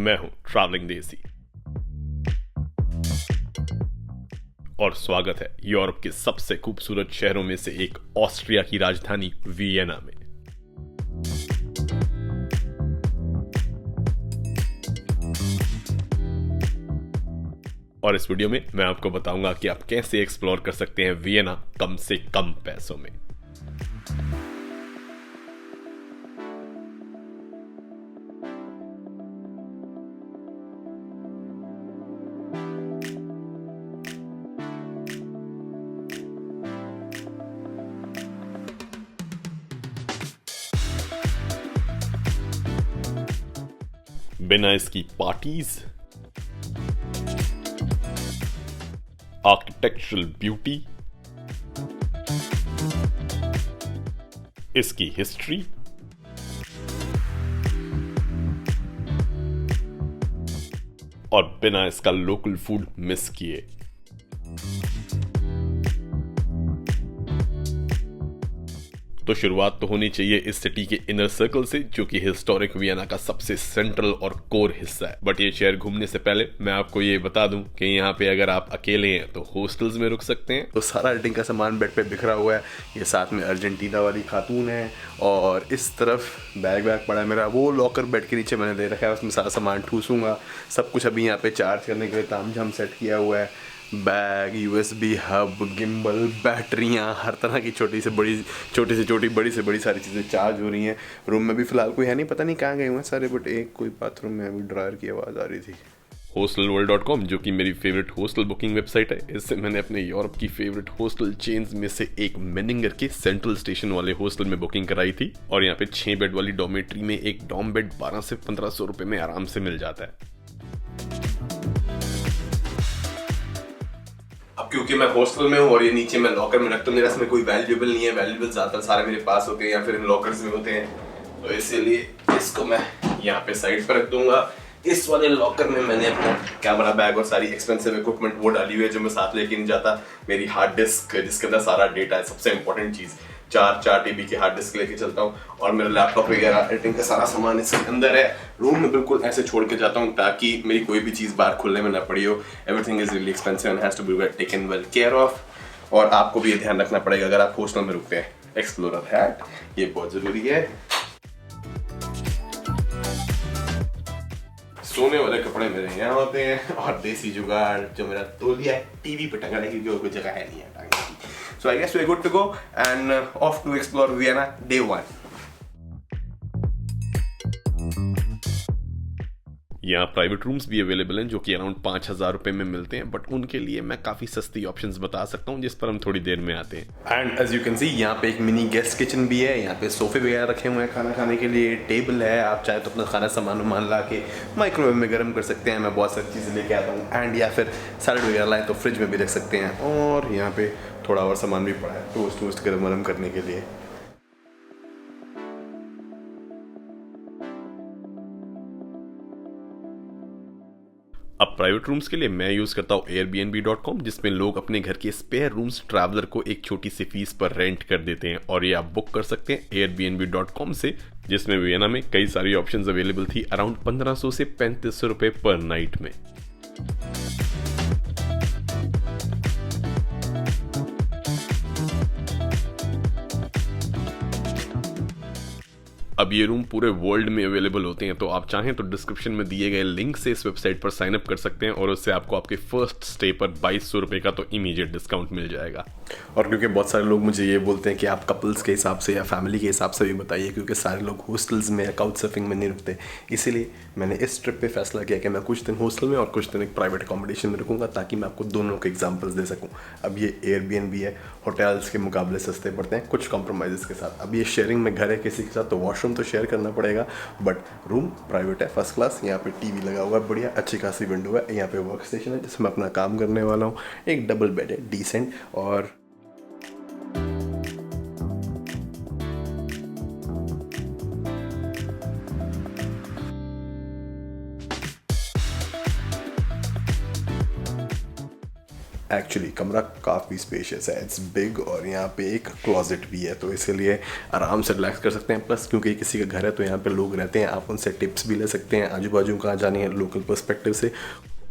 मैं हूं ट्रैवलिंग देसी और स्वागत है यूरोप के सबसे खूबसूरत शहरों में से एक ऑस्ट्रिया की राजधानी वियना में। और इस वीडियो में मैं आपको बताऊंगा कि आप कैसे एक्सप्लोर कर सकते हैं वियना कम से कम पैसों में। बिना इसकी पार्टीज, आर्किटेक्चरल ब्यूटी, इसकी हिस्ट्री और बिना इसका लोकल फूड मिस किए। तो शुरुआत तो होनी चाहिए इस सिटी के इनर सर्कल से, जो कि हिस्टोरिक वियना का सबसे सेंट्रल और कोर हिस्सा है। बट ये शहर घूमने से पहले मैं आपको ये बता दूं कि यहाँ पे अगर आप अकेले हैं तो हॉस्टल्स में रुक सकते हैं। तो सारा एडिटिंग का सामान बेड पे बिखरा हुआ है। ये साथ में अर्जेंटीना वाली खातून है और इस तरफ बैग पड़ा है मेरा। वो लॉकर बेड के नीचे मैंने दे रखा है, उसमें सारा सामान ठूसूंगा। सब कुछ अभी यहाँ पे चार्ज करने के लिए तामझाम सेट किया हुआ है। बैग, यूएसबी हब, गिम्बल, बैटरियाँ, हर तरह की छोटी से छोटी बड़ी से बड़ी सारी चीज़ें चार्ज हो रही हैं। रूम में भी फिलहाल कोई है नहीं, पता नहीं कहाँ गए हुए हैं सारे, बट एक कोई बाथरूम में अभी ड्रायर की आवाज़ आ रही थी। hostelworld.com जो कि मेरी फेवरेट हॉस्टल बुकिंग वेबसाइट है, इससे मैंने अपने यूरोप की फेवरेट हॉस्टल चेन्स में से एक मेनिंगर के सेंट्रल स्टेशन वाले हॉस्टल में बुकिंग कराई थी। और यहाँ पे 6 बेड वाली डॉर्मेट्री में एक डॉर्म बेड 1200 से 1500 रुपए में आराम से मिल जाता है। अब क्योंकि मैं हॉस्टल में हूँ और ये नीचे मैं लॉकर में रखता हूँ, मेरा इसमें कोई वैल्यूएबल नहीं है। वैल्यूएबल ज़्यादातर सारे मेरे पास होते हैं या फिर इन लॉकर्स में होते हैं, तो इसीलिए इसको मैं यहाँ पे साइड पर रख दूंगा। इस वाले लॉकर में मैंने अपना कैमरा बैग और सारी एक्सपेंसिव इक्विपमेंट वो डाली हुई है जो मैं साथ लेके नहीं जाता। मेरी हार्ड डिस्क जिसके अंदर सारा डेटा है, सबसे इंपॉर्टेंट चीज़। 4 TB की हार्ड डिस्क लेके चलता हूँ और मेरा लैपटॉप वगैरह एडिटिंग का सारा सामान इसके अंदर है। रूम में बिल्कुल ऐसे छोड़ के जाता हूँ ताकि मेरी कोई भी चीज़ बाहर खुलने में ना पड़ी हो। Everything is really expensive and has to be taken well care of. और आपको भी ये ध्यान रखना पड़ेगा अगर आप हॉस्टल में रुकते हैं। एक्सप्लोरर हैट, ये बहुत ज़रूरी है। सोने वाले कपड़े मेरे यहाँ होते हैं और देसी जुगाड़ जो मेरा तौलिया टीवी पे टंगा है क्योंकि और कोई जगह है नहीं है टांगने की। So I guess we're good to go and off to explore Vienna day 1. यहाँ प्राइवेट रूम्स भी अवेलेबल हैं जो कि अराउंड 5000 रुपए में मिलते हैं, बट उनके लिए मैं काफ़ी सस्ती ऑप्शंस बता सकता हूँ जिस पर हम थोड़ी देर में आते हैं। And as you can see यहाँ पे एक मिनी गेस्ट किचन भी है। यहाँ पे सोफे वगैरह रखे हुए हैं खाना खाने के लिए, टेबल है। आप चाहे तो अपना खाना सामान ला के माइक्रोवेव में गर्म कर सकते हैं। मैं बहुत सारी चीज़ें लेके आता हूँ। एंड या फिर सैलड वगैरह लाएँ तो फ्रिज में भी रख सकते हैं। और यहाँ पे थोड़ा और सामान भी पड़ा है टोस्ट गर्म करने के लिए। अब प्राइवेट रूम्स के लिए मैं यूज़ करता हूँ airbnb.com, जिसमें लोग अपने घर के स्पेयर रूम्स ट्रैवलर को एक छोटी सी फीस पर रेंट कर देते हैं। और ये आप बुक कर सकते हैं airbnb.com से, जिसमें वियना में कई सारी ऑप्शंस अवेलेबल थी अराउंड 1500 से 3500 रुपए पर नाइट में। अब ये रूम पूरे वर्ल्ड में अवेलेबल होते हैं, तो आप चाहें तो डिस्क्रिप्शन में दिए गए लिंक से इस वेबसाइट पर साइन अप कर सकते हैं और उससे आपको आपके फर्स्ट स्टे पर 2200 रुपए का तो इमीडिएट डिस्काउंट मिल जाएगा। और क्योंकि बहुत सारे लोग मुझे ये बोलते हैं कि आप कपल्स के हिसाब से या फैमिली के हिसाब से भी बताइए, क्योंकि सारे लोग हॉस्टल्स में या काउच सर्फिंग में नहीं रुकते, इसीलिए मैंने इस ट्रिप पे फैसला किया कि मैं कुछ दिन हॉस्टल में और कुछ दिन एक प्राइवेट अकोमोडेशन में रुकूंगा ताकि मैं आपको दोनों के एग्जाम्पल्स दे सकूँ। अब ये एयरबीएनबी है, होटल्स के मुकाबले सस्ते पड़ते हैं कुछ कॉम्प्रोमाइज़ के साथ। अब ये शेयरिंग में घर है किसी के साथ तो वॉशरूम तो शेयर करना पड़ेगा, बट रूम प्राइवेट है, फर्स्ट क्लास। यहाँ पे टीवी लगा हुआ है, बढ़िया अच्छी खासी विंडो है। यहाँ पे वर्क स्टेशन है जिसमें अपना काम करने वाला हूँ। एक डबल बेड है डिसेंट। और एक्चुअली कमरा काफ़ी स्पेशियस है, इट्स बिग, और यहाँ पे एक क्लोजेट भी है, तो इसलिए आराम से रिलैक्स कर सकते हैं। प्लस क्योंकि किसी का घर है तो यहाँ पे लोग रहते हैं, आप उनसे टिप्स भी ले सकते हैं, आजू बाजू कहाँ जाने हैं लोकल पर्सपेक्टिव से।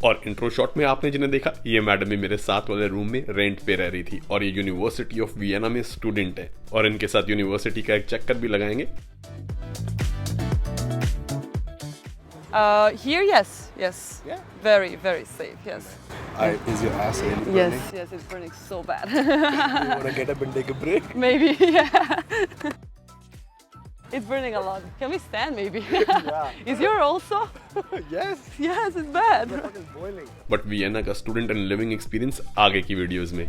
और इंट्रो शॉट में आपने जिन्हें देखा, ये मैडम भी मेरे साथ वाले रूम में रेंट पे रह रही थी, और ये यूनिवर्सिटी ऑफ वियना में स्टूडेंट है, और इनके साथ यूनिवर्सिटी का एक चक्कर भी लगाएंगे। Here, yes. Yeah. Very, very safe, yes. Is your ass really Yes, burning? yes, it's burning so bad. You want to get up and take a break? Maybe, yeah. It's burning a lot. Can we stand maybe? Yeah. Is your also? Yes. Yes, it's bad. It's boiling. But Vienna का student and living experience आगे की videos में।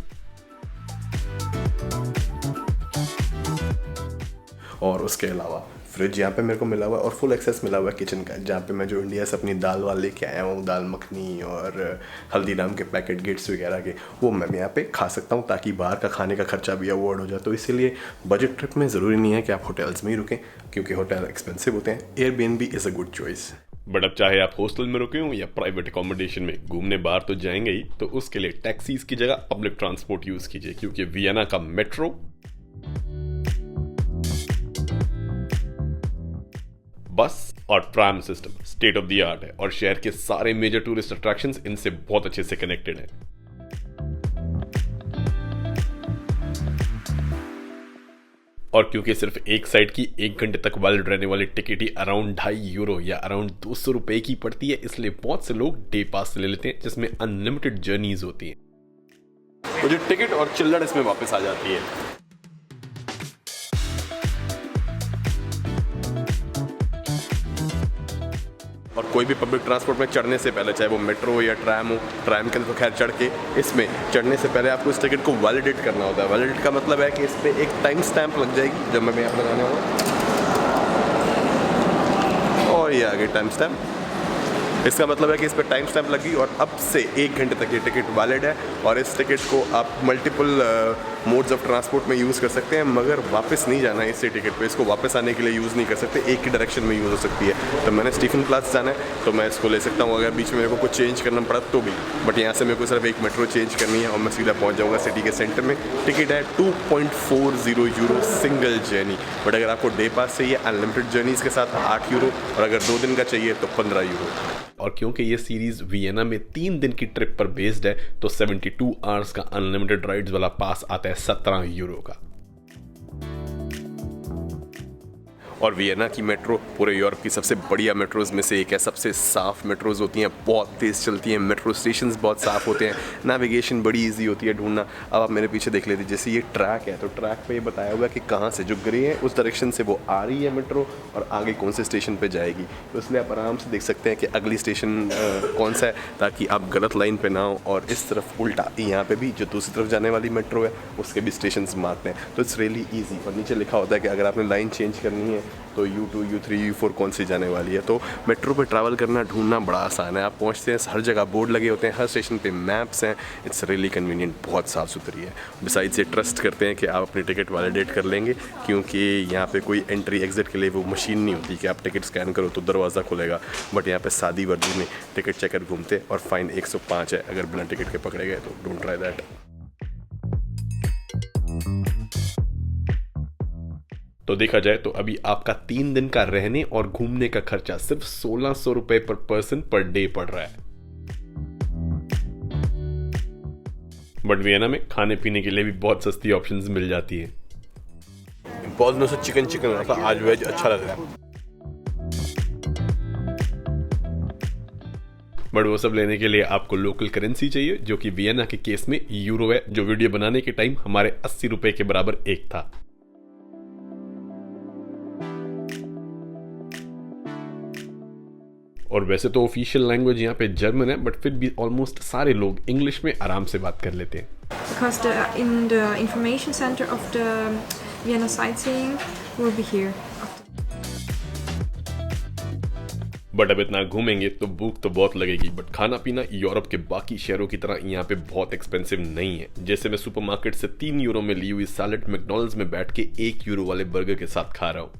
और उसके अलावा fridge यहाँ पे मेरे को मिला हुआ है, और फुल एक्सेस मिला हुआ है किचन का, जहाँ पे मैं जो इंडिया से अपनी दाल वाल लेके आया हूँ, दाल मखनी और हल्दीराम के पैकेट गिट्स वगैरह के, वो मैं यहाँ पे खा सकता हूँ, ताकि बाहर का खाने का खर्चा भी अवॉइड हो जाए। तो इसीलिए बजट ट्रिप में ज़रूरी नहीं है कि आप होटल्स में ही रुकें, क्योंकि होटल एक्सपेंसिव होते हैं। Airbnb is a good choice. But अब चाहे आप हॉस्टल में रुके हों या प्राइवेट अकोमोडेशन में, घूमने बाहर तो जाएंगे ही, तो उसके लिए टैक्सीज की जगह पब्लिक ट्रांसपोर्ट यूज कीजिए, क्योंकि वियना का मेट्रो, बस और tram system state of the art है, और शहर के सारे मेजर टूरिस्ट अट्रैक्शंस इनसे बहुत अच्छे से कनेक्टेड हैं। और क्योंकि सिर्फ एक साइड की 1 घंटे तक वैलिड रहने वाली टिकट ही अराउंड 2.5 यूरो या अराउंड 200 रुपए की पड़ती है, इसलिए बहुत से लोग डे पास ले लेते हैं, जिसमें अनलिमिटेड जर्नीज होती हैं। तो जो टिकट और चिल्लड़ इसमें वापस आ जाती है। और कोई भी पब्लिक ट्रांसपोर्ट में चढ़ने से पहले, चाहे वो मेट्रो हो या ट्रैम हो, ट्रैम के अंदर तो खैर चढ़ के, इसमें चढ़ने से पहले आपको इस टिकट को वैलिडेट करना होता है। वैलिडेट का मतलब है कि इस पर एक टाइम स्टैंप लग जाएगी, जब मैं यहाँ पर लगाने वाला, और ये आ गई टाइम स्टैंप। इसका मतलब है कि इस पर टाइम स्टैंप लगी और अब से 1 घंटे तक ये टिकट वैलिड है, और इस टिकट को आप मल्टीपल मोड्स ऑफ ट्रांसपोर्ट में यूज़ कर सकते हैं, मगर वापस नहीं जाना है इसी टिकट पे। इसको वापस आने के लिए यूज़ नहीं कर सकते, एक ही डायरेक्शन में यूज़ हो सकती है। तो मैंने स्टीफन प्लास जाना है तो मैं इसको ले सकता हूँ, अगर बीच में मेरे को कुछ चेंज करना पड़ा तो भी, बट यहाँ से मेरे को सिर्फ एक मेट्रो चेंज करनी है और मैं सीधा पहुँच जाऊँगा सिटी के सेंटर में। टिकट है 2.40 यूरो सिंगल जर्नी, बट अगर आपको डे पास चाहिए अनलिमिटेड जर्नीज़ के साथ 8 यूरो, और अगर 2 दिन का चाहिए तो 15 यूरो। और क्योंकि ये सीरीज वियना में 3 दिन की ट्रिप पर बेस्ड है, तो 72 आवर्स का अनलिमिटेड राइड्स वाला पास आता है 17 यूरो का। और वियना की मेट्रो पूरे यूरोप की सबसे बढ़िया मेट्रोज में से एक है, सबसे साफ़ मेट्रोज होती हैं, बहुत तेज़ चलती हैं, मेट्रो स्टेशंस बहुत साफ़ होते हैं, नेविगेशन बड़ी इजी होती है ढूंढना। अब आप मेरे पीछे देख लेते, जैसे ये ट्रैक है तो ट्रैक पे ये बताया हुआ है कि कहाँ से जो ग्रे है उस डायरेक्शन से वो आ रही है मेट्रो, और आगे कौन से स्टेशन पे जाएगी। तो इसलिए आप आराम से देख सकते हैं कि अगली स्टेशन कौन सा है, ताकि आप गलत लाइन पे ना हो। और इस तरफ उल्टा, यहाँ पे भी जो दूसरी तरफ जाने वाली मेट्रो है उसके भी स्टेशन मार्कते हैं, तो इट्स रियली ईजी। और नीचे लिखा होता है कि अगर आपने लाइन चेंज करनी है तो U2, U3, U4 कौन सी जाने वाली है। तो मेट्रो पे ट्रैवल करना ढूंढना बड़ा आसान है, आप पहुंचते हैं, हर जगह बोर्ड लगे होते हैं, हर स्टेशन पे मैप्स हैं, इट्स रियली कन्वीनियंट, बहुत साफ़ सुथरी है। बिसाइड्स ये ट्रस्ट करते हैं कि आप अपनी टिकट वैलिडेट कर लेंगे, क्योंकि यहाँ पे कोई एंट्री एग्जिट के लिए वो मशीन नहीं होती कि आप टिकट स्कैन करो तो दरवाज़ा खुलेगा, बट यहाँ पे सादी वर्दी में टिकट चेकर घूमते, और फाइन 105 है अगर बिना टिकट के पकड़े गए, तो डोंट ट्राई दैट। तो देखा जाए तो अभी आपका 3 दिन का रहने और घूमने का खर्चा सिर्फ 1600 रुपए पर पर्सन पर डे पड़ रहा है। बट वियना में खाने पीने के लिए भी बहुत सस्ती ऑप्शंस मिल जाती है। बहुत दिनों से चिकन रहा था, आज वेज अच्छा लग रहा है। बट वो सब लेने के लिए आपको लोकल करेंसी चाहिए, जो कि वियना के केस में यूरो है, जो वीडियो बनाने के टाइम हमारे 80 रुपए के बराबर एक था। और वैसे तो ऑफिशियल लैंग्वेज यहाँ पे जर्मन है, बट फिर भी ऑलमोस्ट सारे लोग इंग्लिश में आराम से बात कर लेते हैं। Because in the information center of the Vienna sightseeing will be here. But अब इतना घूमेंगे तो भूख तो बहुत लगेगी, बट खाना पीना यूरोप के बाकी शहरों की तरह यहाँ पे बहुत एक्सपेंसिव नहीं है। जैसे मैं सुपरमार्केट से 3 यूरो में ली हुई सैलेड मैकडॉनल्ड्स में बैठ के 1 यूरो वाले बर्गर के साथ खा रहा हूँ।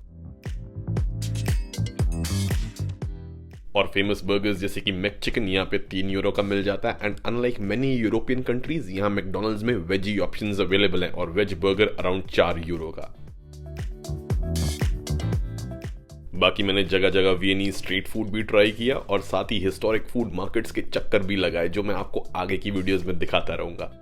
और फेमस बर्गर्स जैसे कि मैक चिकन यहाँ पे 3 यूरो का मिल जाता है। And unlike many European countries यहाँ मैकडोनल्ड्स में वेजी ऑप्शंस अवेलेबल हैं और वेज बर्गर अराउंड 4 यूरो का। बाकी मैंने जगह जगह वियनी स्ट्रीट फूड भी ट्राई किया और साथ ही हिस्टोरिक फूड मार्केट्स के चक्कर भी लगाए, जो मैं आपको आगे की वीडियोस में दिखाता रहूंगा।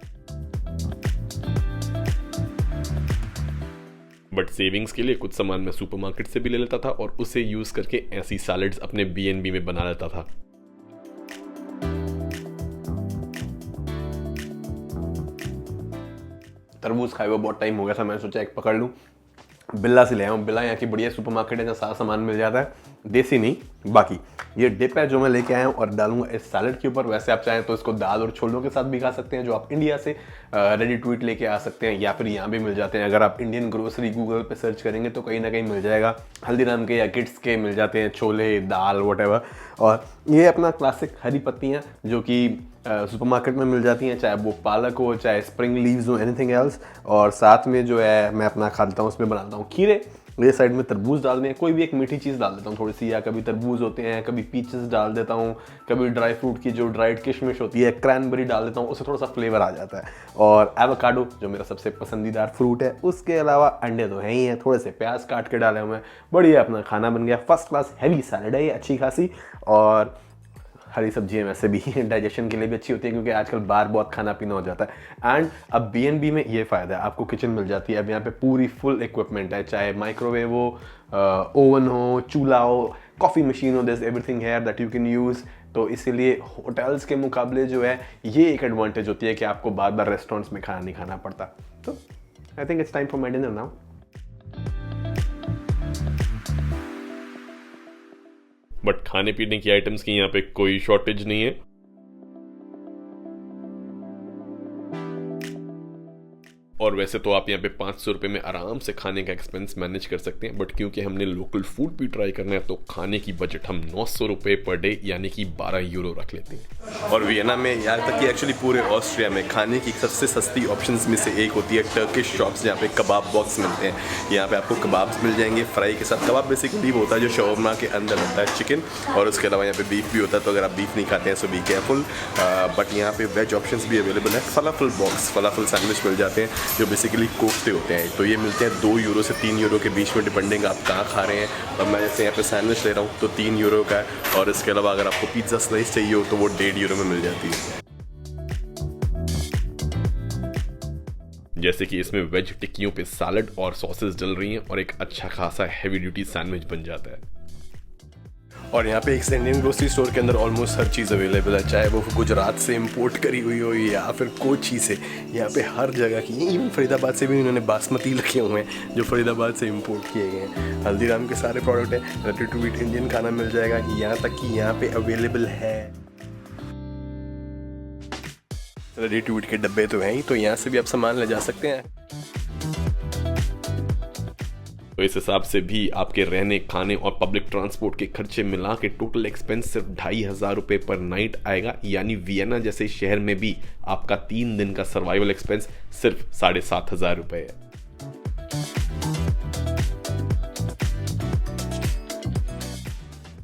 बट सेविंग्स के लिए कुछ सामान मैं सुपरमार्केट से भी ले लेता था और उसे यूज करके ऐसी सैलड्स अपने बीएनबी में बना लेता था। तरबूज खाए हुआ बहुत टाइम हो गया था, मैंने सोचा एक पकड़ लूं। बिल्ला से ले आया हूँ। बिल्ला यहाँ की बढ़िया सुपरमार्केट है जहाँ सारा सामान मिल जाता है, देसी नहीं। बाकी ये डिप है जो मैं लेके आया हूँ और डालूंगा इस सैलड के ऊपर। वैसे आप चाहें तो इसको दाल और छोलों के साथ भी खा सकते हैं, जो आप इंडिया से रेडी टू ईट लेके आ सकते हैं, या फिर यहाँ भी मिल जाते हैं। अगर आप इंडियन ग्रोसरी गूगल पे सर्च करेंगे तो कहीं ना कहीं मिल जाएगा। हल्दीराम के या किड्स के मिल जाते हैं छोले, दाल, व्हाटएवर। और ये अपना क्लासिक हरी पत्तियाँ जो कि सुपरमार्केट में मिल जाती हैं, चाहे वो पालक हो, चाहे स्प्रिंग लीव्स हो, एनीथिंग एल्स। और साथ में जो है मैं अपना खा लेता हूँ, उसमें बनाता हूँ खीरे। ये साइड में तरबूज डाल दें, कोई भी एक मीठी चीज़ डाल देता हूँ थोड़ी सी, या कभी तरबूज होते हैं, कभी पीचेस डाल देता हूँ, कभी ड्राई फ्रूट की जो ड्राइड किशमिश होती है, क्रैनबेरी डाल देता हूँ, उससे थोड़ा सा फ्लेवर आ जाता है। और एवोकाडो जो मेरा सबसे पसंदीदा फ्रूट है। उसके अलावा अंडे तो हैं ही हैं, थोड़े से प्याज काट के डाले हुए हैं। बढ़िया अपना खाना बन गया। फर्स्ट क्लास हैवी सैलड है ये, अच्छी खासी। और हरी सब्जियाँ वैसे भी डाइजेशन के लिए भी अच्छी होती है, क्योंकि आजकल बाहर बहुत खाना पीना हो जाता है। एंड अब बीएनबी में ये फ़ायदा है, आपको किचन मिल जाती है। अब यहाँ पे पूरी फुल इक्विपमेंट है, चाहे माइक्रोवेव हो, ओवन हो, चूल्हा हो, कॉफ़ी मशीन हो, दिस एवरीथिंग है दैट यू कैन यूज़। तो इसीलिए होटल्स के मुकाबले जो है ये एक एडवांटेज होती है कि आपको बार बार रेस्टोरेंट्स में खाना नहीं खाना पड़ता। तो I think it's time for my dinner now. But खाने पीने की आइटम्स की यहाँ पे कोई शॉर्टेज नहीं है। और वैसे तो आप यहाँ पे 500 रुपये में आराम से खाने का एक्सपेंस मैनेज कर सकते हैं, बट क्योंकि हमने लोकल फूड भी ट्राई करना है तो खाने की बजट हम 900 रुपये पर डे यानी कि 12 यूरो रख लेते हैं। और वियना में, यहाँ तक कि एक्चुअली पूरे ऑस्ट्रिया में खाने की सबसे सस्ती ऑप्शंस में से एक होती है टर्किश शॉप्स, जहाँ पे कबाब बॉक्स मिलते हैं। यहाँ पे आपको कबाब्स मिल जाएंगे फ्राई के साथ। कबाब बेसिकली वो होता है जो शवरमा के अंदर होता है चिकन, और उसके अलावा यहाँ पे बीफ भी होता है। तो अगर आप बीफ नहीं खाते हैं सो बी केयरफुल। बट यहाँ पे वेज ऑप्शंस भी अवेलेबल है। फलाफल बॉक्स, फलाफल सैंडविच मिल जाते हैं जो बेसिकली कोफ्ते होते हैं। तो ये मिलते हैं 2 यूरो से 3 यूरो के बीच में, डिपेंडिंग आप कहाँ खा रहे हैं। और मैं जैसे यहाँ पे सैंडविच ले रहा हूँ तो 3 यूरो का है। और इसके अलावा अगर आपको पिज्ज़ा स्लाइस चाहिए हो तो वो 1.5 यूरो में मिल जाती है। जैसे कि इसमें वेज टिक्कियों पे सैलड और सॉसेस डल रही हैं और एक अच्छा खासा हैवी ड्यूटी सैंडविच बन जाता है। और यहाँ पे एक इंडियन ग्रोसरी स्टोर के अंदर ऑलमोस्ट हर चीज़ अवेलेबल है, चाहे वो गुजरात से इंपोर्ट करी हुई हो या फिर कोची से। यहाँ पे हर जगह की, इवन फरीदाबाद से भी इन्होंने बासमती रखे हुए हैं जो फरीदाबाद से इंपोर्ट किए गए हैं। हल्दीराम के सारे प्रोडक्ट हैं। रेडी टू ईट इंडियन खाना मिल जाएगा, यहाँ तक कि यहाँ पे अवेलेबल है। रेडी टू ईट के डब्बे तो हैं ही, तो यहाँ से भी आप सामान ले जा सकते हैं। तो इस हिसाब से भी आपके रहने, खाने और पब्लिक ट्रांसपोर्ट के खर्चे मिला के टोटल एक्सपेंस सिर्फ 2500 रुपये पर नाइट आएगा। यानी वियना जैसे शहर में भी आपका 3 दिन का सर्वाइवल एक्सपेंस सिर्फ 7500 रुपये है।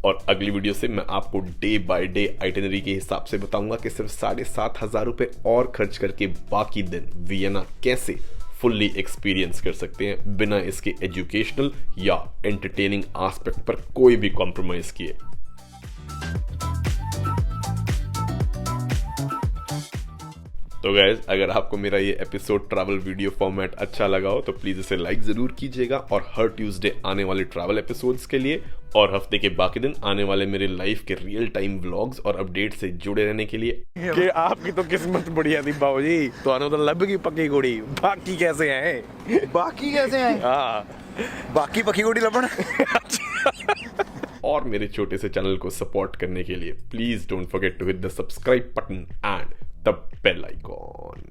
और अगली वीडियो से मैं आपको डे बाय डे आइटिनरी के हिसाब से बताऊंगा कि सिर्फ 7500 रुपये और खर्च करके बाकी दिन वियना कैसे फुल्ली एक्सपीरियंस कर सकते हैं बिना इसके एजुकेशनल या एंटरटेनिंग एस्पेक्ट पर कोई भी कॉम्प्रोमाइज किए। तो गाइस, अगर आपको मेरा ये एपिसोड ट्रैवल वीडियो फॉर्मेट अच्छा लगा हो तो प्लीज इसे लाइक जरूर कीजिएगा। और हर ट्यूसडे आने वाले ट्रैवल एपिसोड्स के लिए और हफ्ते के बाकी दिन आने वाले मेरे लाइफ के रियल टाइम व्लॉग्स और अपडेट से जुड़े रहने के लिए कि आपकी तो किस्मत बढ़िया थी बाबूजी, तो लब की पक्की गोड़ी। बाकी कैसे हैं? बाकी कैसे हैं? हाँ, बाकी पक्की गोड़ी लबन। और मेरे छोटे से चैनल को सपोर्ट करने के लिए please don't forget to hit the subscribe button and the bell icon.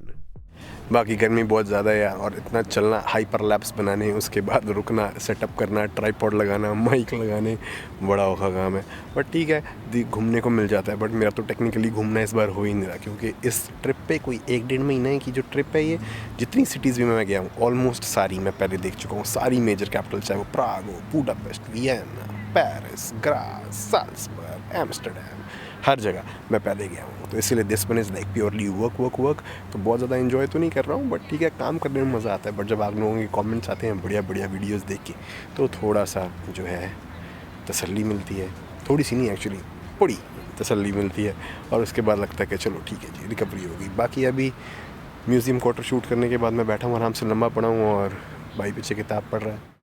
बाकी गर्मी बहुत ज़्यादा है और इतना चलना, हाइपर लैप्स बनाने, उसके बाद रुकना, सेटअप करना, ट्राइपॉड लगाना, माइक लगाने, बड़ा औखा काम है। बट ठीक है, घूमने को मिल जाता है। बट मेरा तो टेक्निकली घूमना इस बार हो ही नहीं रहा, क्योंकि इस ट्रिप पे कोई 1-1.5 महीने की जो ट्रिप है, ये जितनी सिटीज़ भी मैं गया हूँ ऑलमोस्ट सारी मैं पहले देख चुका हूँ। सारी मेजर कैपिटल, चाहे वो प्राग हो, Budapest, Vienna, Paris, Graz, Salzburg, Amsterdam, हर जगह मैं पहले गया हूँ, तो इसीलिए this one is like purely work. तो बहुत ज़्यादा इन्जॉय तो नहीं कर रहा हूँ, बट ठीक है, काम करने में मज़ा आता है। बट जब आप लोगों के कमेंट्स आते हैं बढ़िया वीडियोस देख के, तो थोड़ा सा जो है तसल्ली मिलती है, थोड़ी सी नहीं एक्चुअली बड़ी तसल्ली मिलती है, और उसके बाद लगता है कि चलो ठीक है जी, रिकवरी होगी। बाकी अभी म्यूज़ियम क्वार्टर शूट करने के बाद मैं बैठा हूँ आराम से, लंबा पड़ा हूँ, और भाई पीछे किताब पढ़ रहा है।